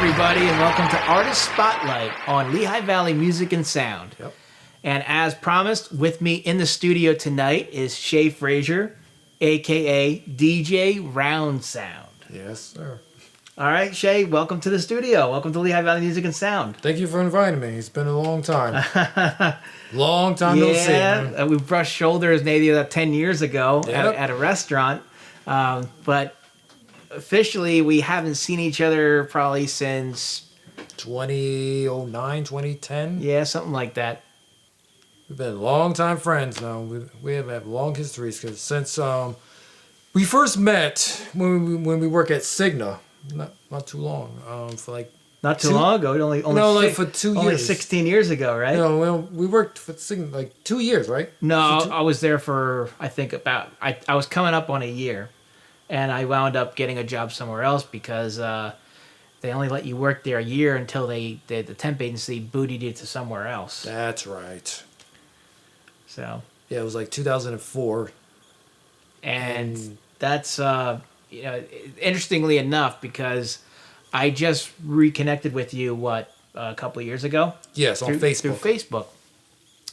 everybody, and welcome to Artist Spotlight on Lehigh Valley Music and Sound. Yep. And as promised, with me in the studio tonight is Chey Frazier, a.k.a. DJ Round Sound. Yes, sir. All right, Chey, welcome to the studio. Welcome to Lehigh Valley Music and Sound. Thank you for inviting me. It's been a long time. Long time no see. Yeah, we brushed shoulders maybe about 10 years ago at a restaurant. But officially, we haven't seen each other probably since 2009, 2010. Yeah, something like that. We've been long time friends now. We have had long histories because since we first met when we work at Cigna, not too long, for like not too long ago. Only for 2 years. Only 16 years ago, right? No, well, we worked for Cigna like 2 years, right? No, I was there for I think about I was coming up on a year, and I wound up getting a job somewhere else because they only let you work there a year until the temp agency booted you to somewhere else. That's right. So yeah, it was like 2004, and that's interestingly enough, because I just reconnected with you a couple of years ago. Yes, on Facebook. Through Facebook,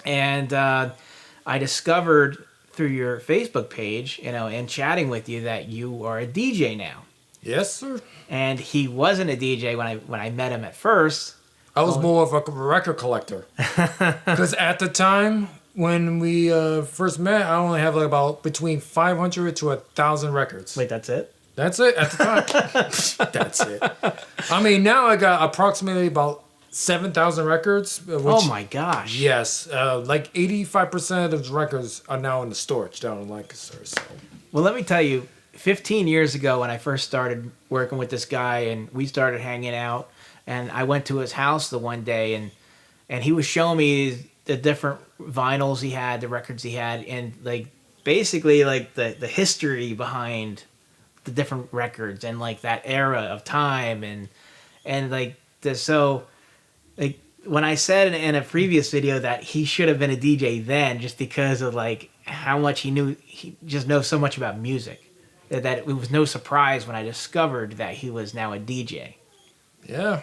and I discovered through your Facebook page, and chatting with you, that you are a DJ now. Yes, sir. And he wasn't a DJ when I met him at first. I was more of a record collector. Because at the time when we first met, I only have like about between 500 to 1,000 records. Wait, that's it? That's it at the time. That's it. I mean, now I got approximately about 7,000 records. Oh my gosh. Yes. Like 85% of those records are now in the storage down in Lancaster. So. Well, let me tell you, 15 years ago when I first started working with this guy and we started hanging out, and I went to his house the one day and he was showing me the different vinyls he had, the records he had, and like basically like the history behind the different records and like that era of time and like like when I said in a previous video that he should have been a DJ then, just because of like how much he just knows so much about music, that it was no surprise when I discovered that he was now a DJ. Yeah.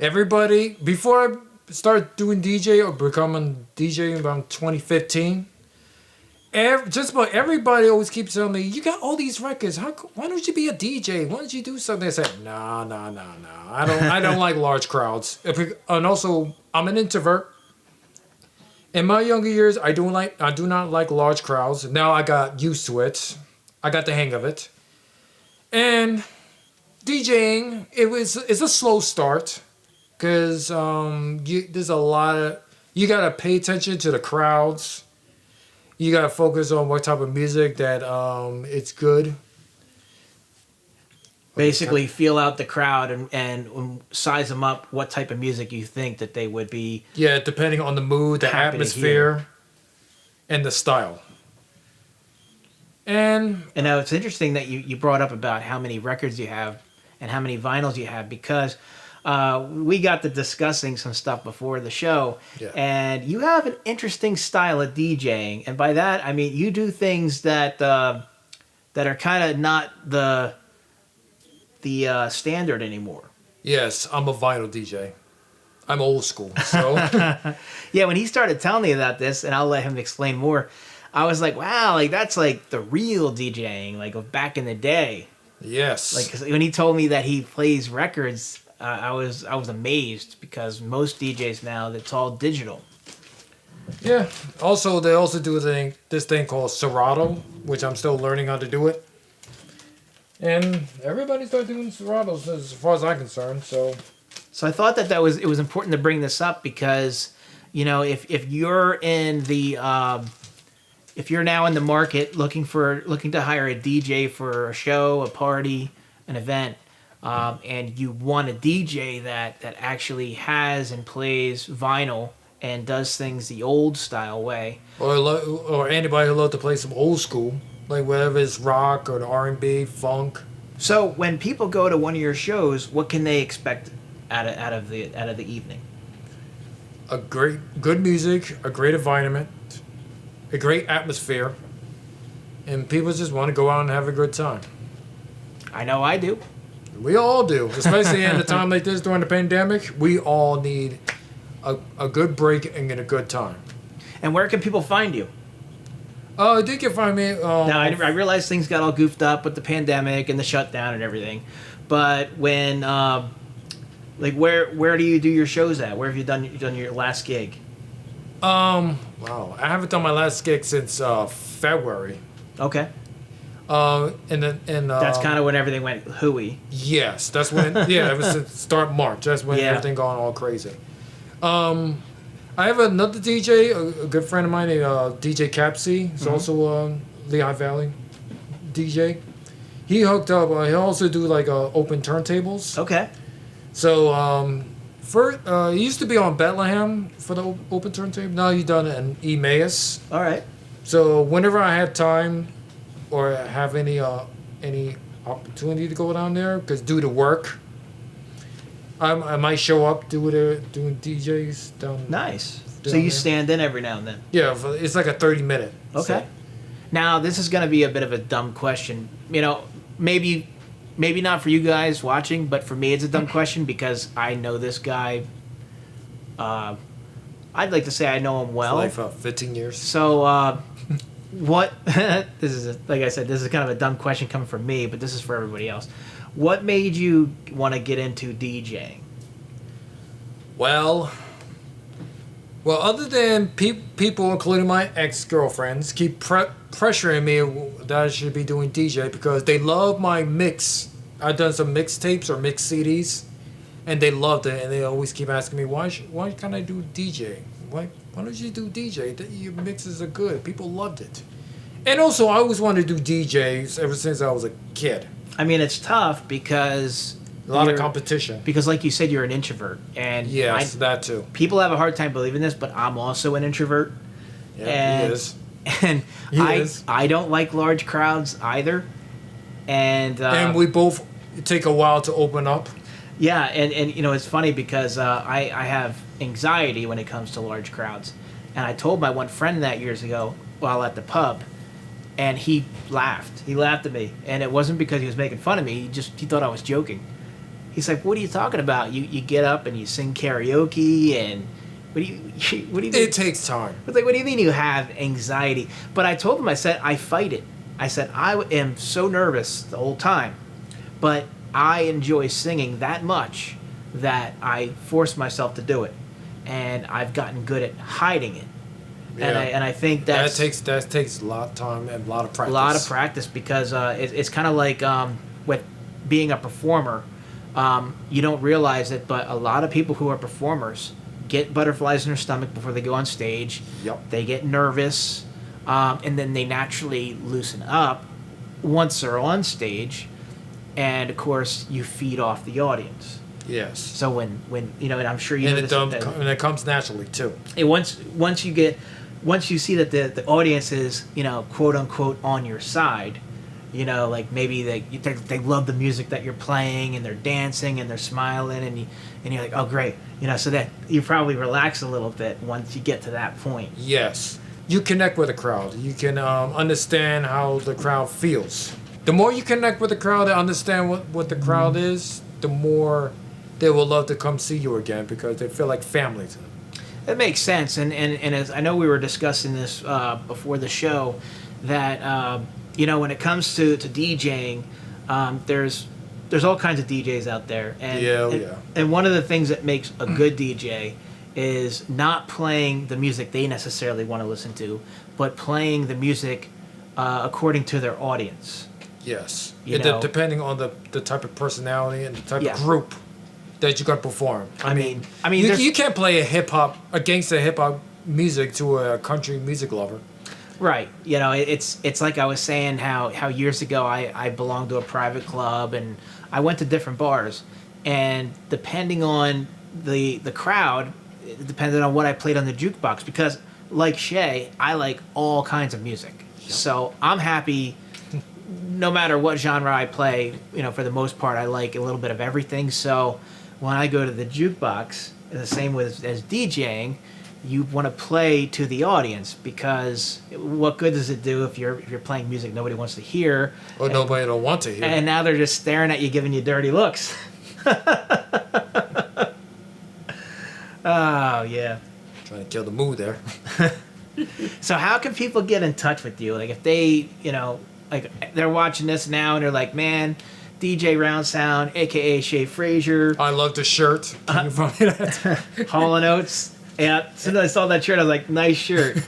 Everybody, before I started doing DJ or becoming DJ around 2015, just about everybody always keeps telling me, you got all these records. Why don't you be a DJ? Why don't you do something? I said, no. I don't like large crowds. And also, I'm an introvert. In my younger years, I do not like large crowds. Now I got used to it. I got the hang of it. And DJing, it's a slow start. Because there's a lot of... You got to pay attention to the crowds. You got to focus on what type of music that it's good. Basically, feel out the crowd and size them up what type of music you think that they would be. Yeah, depending on the mood, the atmosphere, and the style. And now it's interesting that you brought up about how many records you have and how many vinyls you have, because we got to discussing some stuff before the show, and you have an interesting style of DJing, and by that I mean you do things that are kind of not the standard anymore. Yes, I'm a vinyl DJ. I'm old school, so yeah. When he started telling me about this, and I'll let him explain more, I was like, wow, like that's like the real DJing, like of back in the day. Yes. Like when he told me that he plays records, I was amazed, because most DJs now, it's all digital. Yeah. Also, they also do this thing called Serato, which I'm still learning how to do it. And everybody started doing Seratos as far as I'm concerned. So I thought that it was important to bring this up, because if you're in the if you're now in the market looking to hire a DJ for a show, a party, an event, and you want a DJ that actually has and plays vinyl and does things the old style way, or anybody who loves to play some old school, like whether it's rock or R&B, funk. So when people go to one of your shows, what can they expect out of the evening? Good music, a great environment, a great atmosphere, and people just want to go out and have a good time. I know I do. We all do, especially in a time like this during the pandemic. We all need a good break and get a good time. And where can people find you? They can find me. Now, I realize things got all goofed up with the pandemic and the shutdown and everything, but when, like, where do you do your shows at? Where have you done your last gig? Wow, I haven't done my last gig since February. Okay. And That's kind of when everything went hooey. yes, that's when. Yeah, it was since start March. That's when Yeah. everything gone all crazy. I have another DJ, a good friend of mine named DJ Capsy. He's also a Lehigh Valley DJ. He hooked up. He also do like open turntables. Okay. So first, he used to be on Bethlehem for the open turntable. Now he's done it in Emmaus. All right. So whenever I had time or have any opportunity to go down there, because due to work, I might show up doing DJs down. Nice. down So you there. stand in every now and then. Yeah, it's like a 30-minute. Okay. Now, this is going to be a bit of a dumb question. You know, maybe not for you guys watching, but for me it's a dumb question because I know this guy. I'd like to say I know him well. Like for 15 years. So, what? Like I said, this is kind of a dumb question coming from me, but this is for everybody else. What made you want to get into DJing? Well, other than people, including my ex-girlfriends, keep pressuring me that I should be doing DJ because they love my mix. I've done some mixtapes or mix CDs, and they loved it, and they always keep asking me, why can't I do DJ? Why don't you do DJ? Your mixes are good. People loved it. And also, I always wanted to do DJs ever since I was a kid. I mean, it's tough because A lot of competition. Because, like you said, you're an introvert, and Yes, that too. people have a hard time believing this, but I'm also an introvert. Yeah, and, he is. And He is. I don't like large crowds either. And We both take a while to open up. yeah, and you know, it's funny because I have anxiety when it comes to large crowds. And I told my one friend that years ago while at the pub, and he laughed. He laughed at me, and it wasn't because he was making fun of me. He thought I was joking. He's like, "What are you talking about? You get up and you sing karaoke, and what do you mean?" It takes time. But like, what do you mean you have anxiety? But I told him, I said, I fight it. I said, I am so nervous the whole time, but I enjoy singing that much that I force myself to do it, and I've gotten good at hiding it. Yeah. And I think that takes a lot of time and a lot of practice. a lot of practice because it's kind of like with being a performer. You don't realize it, but a lot of people who are performers get butterflies in their stomach before they go on stage. Yep. They get nervous, and then they naturally loosen up once they're on stage. And of course, you feed off the audience. Yes. So when you know, and I'm sure you know And this. and it comes naturally too. And once you see that the audience is, you know, quote unquote on your side, you know, like maybe they love the music that you're playing and they're dancing and they're smiling and you're like, oh great, you know, so that you probably relax a little bit once you get to that point. Yes. You connect with the crowd. You can understand how the crowd feels. The more you connect with the crowd and understand what the crowd is, the more they will love to come see you again because they feel like family to them. That makes sense, and as I know we were discussing this before the show, that you know, when it comes to DJing, there's all kinds of DJs out there, and and one of the things that makes a good DJ is not playing the music they necessarily want to listen to, but playing the music according to their audience. Yes. You know? Depending on the type of personality and the type of group that you're going to perform. I mean, you can't play a hip-hop music to a country music lover. Right. You know, it's like I was saying how years ago I belonged to a private club and I went to different bars, and depending on the crowd, it depended on what I played on the jukebox, because like Chey, I like all kinds of music. So I'm happy no matter what genre I play, you know, for the most part I like a little bit of everything. So when I go to the jukebox, the same as DJing, you want to play to the audience, because what good does it do if you're playing music nobody wants to hear, Or nobody don't want to hear. and now they're just staring at you, giving you dirty looks. Oh yeah. Trying to kill the mood there. So how can people get in touch with you? Like if they, like they're watching this now and they're like, man, DJ Round Sound, aka Chey Frazier, I love the shirt. Can you find that? Hall and Oates. Yeah, as soon as I saw that shirt, I was like, nice shirt.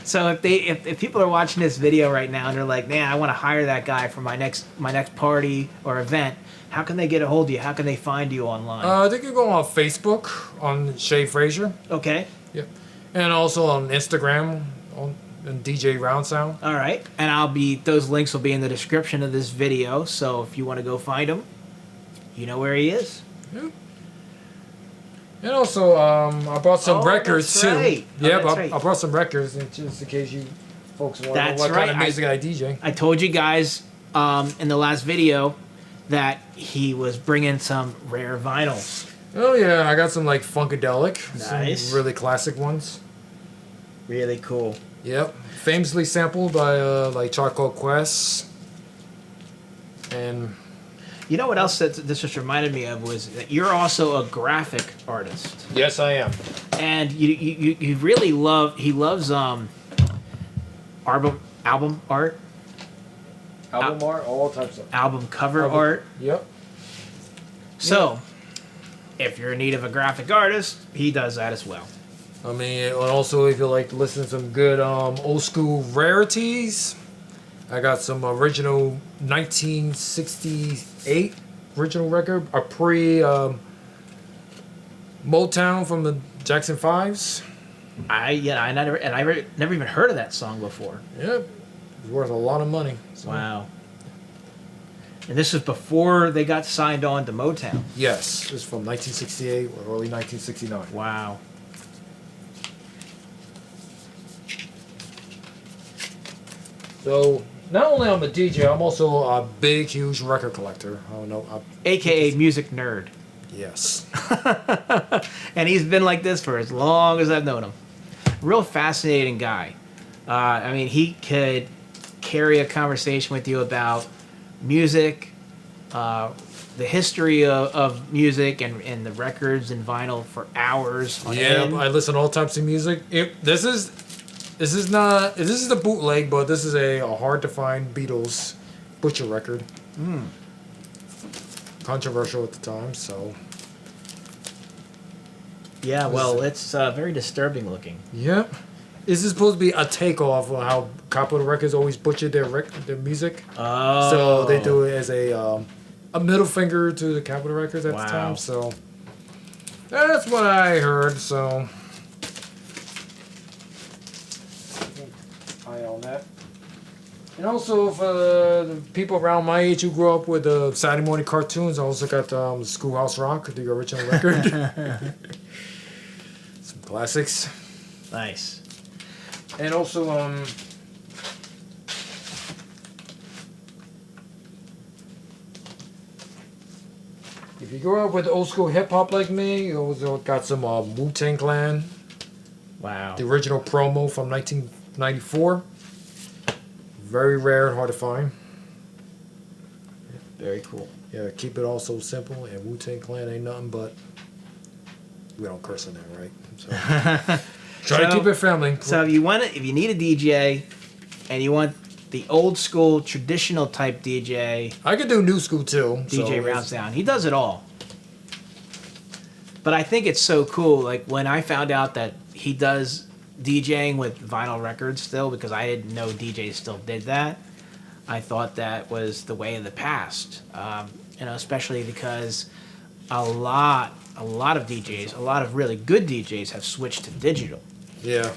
So if people are watching this video right now and they're like, man, I want to hire that guy for my next party or event, how can they get a hold of you? How can they find you online? They can go on Facebook on Chey Frazier. Okay. Yeah. And also on Instagram on DJ Round Sound. All right. And those links will be in the description of this video. So if you want to go find him, you know where he is. Yeah. And also, I brought some records that's too. right. Yeah, that's right. I brought some records just in case you folks want to know That's what kind of right. music I DJ. I told you guys in the last video that he was bringing some rare vinyls. Oh yeah, I got some like Funkadelic, Nice. some really classic ones. Really cool. Yep, famously sampled by like Charcoal Quest. And You know what else that this just reminded me of was that you're also a graphic artist, yes, I am. and you really loves album art, Album art, all types of album cover art. Yep. So, if you're in need of a graphic artist, he does that as well. I mean, and also if you like to listen to some good old school rarities, I got some original 1968 original record, a pre Motown from the Jackson 5s. I never even heard of that song before. Yep, it's worth a lot of money. So. Wow. And this was before they got signed on to Motown. Yes, it's from 1968 or early 1969. Wow. So not only I'm a DJ, I'm also a big, huge record collector. I don't know. AKA music nerd. Yes. And he's been like this for as long as I've known him. Real fascinating guy. I mean, he could carry a conversation with you about music, the history of music and the records and vinyl for hours on end. I listen to all types of music. This is the bootleg, but this is a hard to find Beatles Butcher record. Controversial at the time, so. Yeah, well, it's very disturbing looking. Yep. This is supposed to be a takeoff of how Capitol Records always butchered their music. Oh. So they do it as a middle finger to the Capitol Records at the time. So that's what I heard. So eye on that. And also for the people around my age who grew up with the Saturday morning cartoons, I also got Schoolhouse Rock, the original record. Some classics. Nice. And also, if you grew up with old school hip hop like me, you also got some Wu-Tang Clan. Wow. The original promo from 1994. Very rare and hard to find. Very cool. Yeah, keep it all so simple. And Wu-Tang Clan ain't nothing but. We don't curse on that, right? So, try to keep it family. So if you need a DJ, and you want the old school traditional type DJ, I could do new school too. DJ Round Sound, he does it all. But I think it's so cool. Like when I found out that he does DJing with vinyl records still, because I didn't know DJs still did that. I thought that was the way of the past. Especially because a lot of DJs, a lot of really good DJs have switched to digital. Yeah.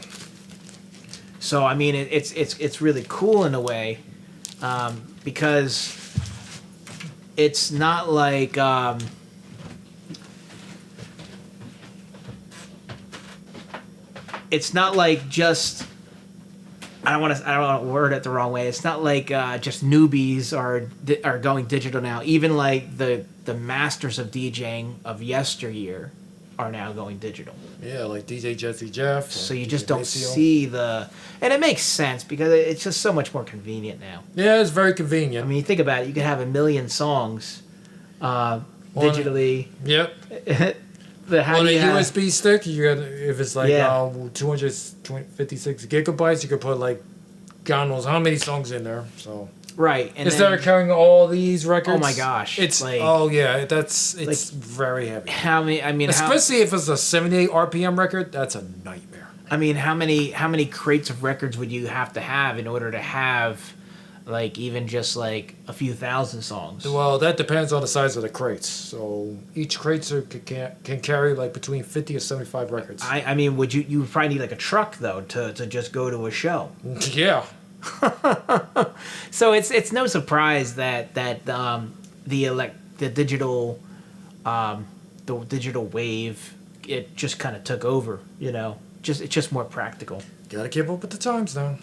So I mean, it's really cool in a way, because it's not like just. I don't want to word it the wrong way. It's not like just newbies are going digital now. Even like the masters of DJing of yesteryear are now going digital. Yeah, like DJ Jesse Jeff. So you DJ just don't Maceo. see and it makes sense because it's just so much more convenient now. Yeah, it's very convenient. I mean, you think about it, you can have 1 million songs digitally. Yep. How On do a you have- USB stick, you got if it's like Yeah. 256 gigabytes, you could put like God knows how many songs in there. So right. And instead then, of carrying all these records, oh my gosh, it's like, it's very heavy. how many? I mean, Especially if it's a 78 RPM record, that's a nightmare. I mean, how many crates of records would you have to have in order to have, like, even just like a few thousand songs? Well, that depends on the size of the crates. So each crate can carry like between 50 or 75 records. I mean, you would probably need like a truck though to just go to a show. Yeah. So it's no surprise that the digital wave, it just kind of took over. You know, it's just more practical. Gotta keep up with the times now.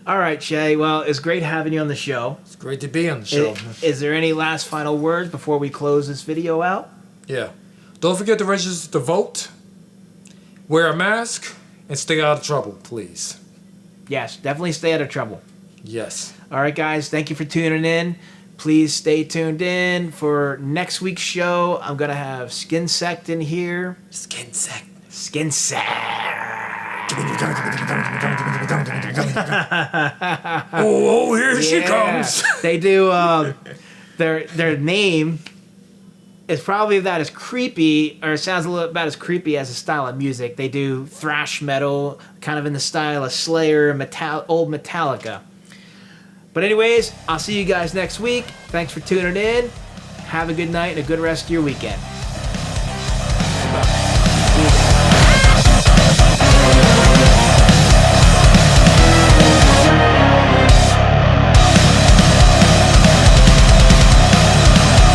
All right, Chey. Well, it's great having you on the show. It's great to be on the show. Is there any last final words before we close this video out? Yeah. Don't forget to register to vote, wear a mask, and stay out of trouble, please. Yes, definitely stay out of trouble. Yes. All right, guys. Thank you for tuning in. Please stay tuned in for next week's show. I'm going to have Skin Sect in here. Skin Sect. Skin Sect. Oh, here she comes. They do their name is probably about as creepy, or sounds a little about as creepy as a style of music. They do thrash metal, kind of in the style of Slayer and old Metallica. But anyways, I'll see you guys next week. Thanks for tuning in. Have a good night and a good rest of your weekend.